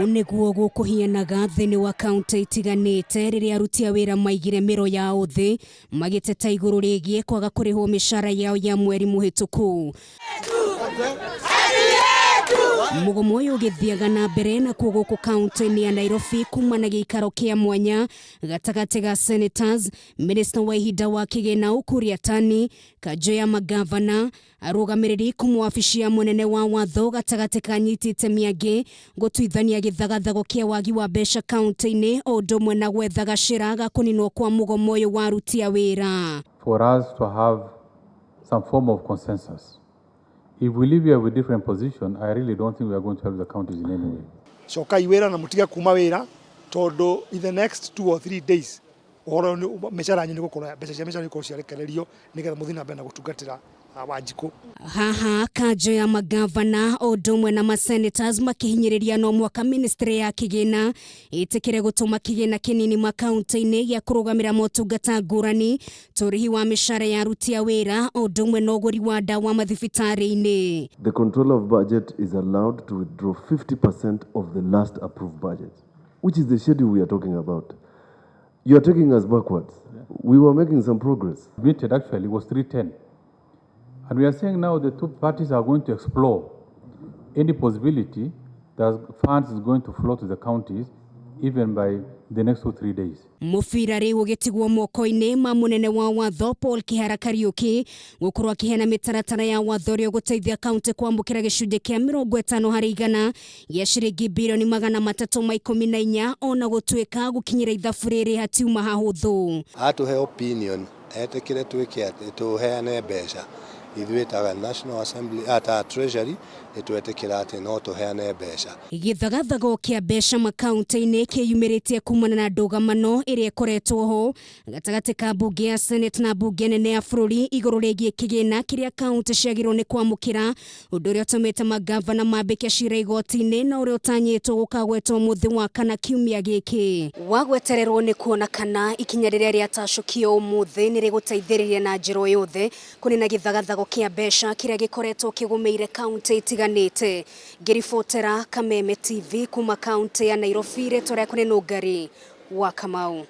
Niguo gukuhianaga thiini wa kaunti itiganite riria aruti a wira maigire miro ya uthi magiteta iguru rigie kwaga kurihwo mishara yao ya mweri muhituku. Mugomo uyu ugithiaga na mbere na kuo guku kaunti-ini ya Nairobi kuma na gikaro kia mwanya gatagati ga senators, minister wa ihinda wa kigina Ukur Yattani, kanjo ya magavana, arugamiriri kumwabici ya munene wa watho gatagati ka anyiti itemi angi gutuithania githathago kia wagi wa mbeca kaunti-ini o undu umwe na gwetha gacira ga kuninwo kwa mugomo uyu wa aruti a wira. For us to have some form of consensus. If we live here with different position, I really don't think we are going to help the counties in any way. So wira na mutiga kuma wira todo in the next 2 or 3 days oro mechara nyu nigukora mbeca cia mechara niko ciarekererio nigetha muthina mbere na gutungatira wanjiko. Haha kanjo ya magavana o ndumwe na masenators makihinyiriria no mwaka ministry ya kigina itikire gutuma kigina kinini makaunti-ini ya kurugamira motungata ngurani, turihi wa mishara ya aruti a wira o ndumwe na uguri wa dawa mathibitari-ini. The controller of budget is allowed to withdraw 50% of the last approved budget, which is the schedule we are talking about. You are taking us backwards. We were making some progress. Admitted actually was 310. And we are saying now the two parties are going to explore any possibility that funds is going to flow to the counties even by the next 2-3 days. Mufira riu gitigwo moko-ini ma munene wa watho Paul Kihara Kariuki gukorwo akihena mitaratara ya watho rio guteithia kaunti kwambukira gicunje kia 50 harĩ igana ya ciringi bilioni 314 ona gutuika gukinyira ithabu riri hatiuma hahuthu. Atuhe opinion etekire twike ati tuheane mbeca ithuitaga National Assembly ata Treasury nitwetekira ati no tuheane mbeca. Githathago kia mbeca makaunti-ini kiyumiritie kumana na ndugamano iria ikoretwo ho gatagati ka mbunge ya Senate na mbunge nene ya bururi iguru rigie kigina kiria kaunti ciagirwo ni kwamukira, undu uria utumite magavana mambike cira igoti-ini na uria utanyitwo gukagwetwo muthi wa kana kiumia giki. Wagwetererwo ni kuona kana ikinya riria riatacukio umuthi ni riguteithiriria na njiro yothe kunina githathago kia mbeca kiria gikoretwo kigumiire kaunti itiganite. Ngiribotera Kameme TV kuma kaunti ya Nairobi, retwa rĩakwa nĩ Ngari wa Kamau.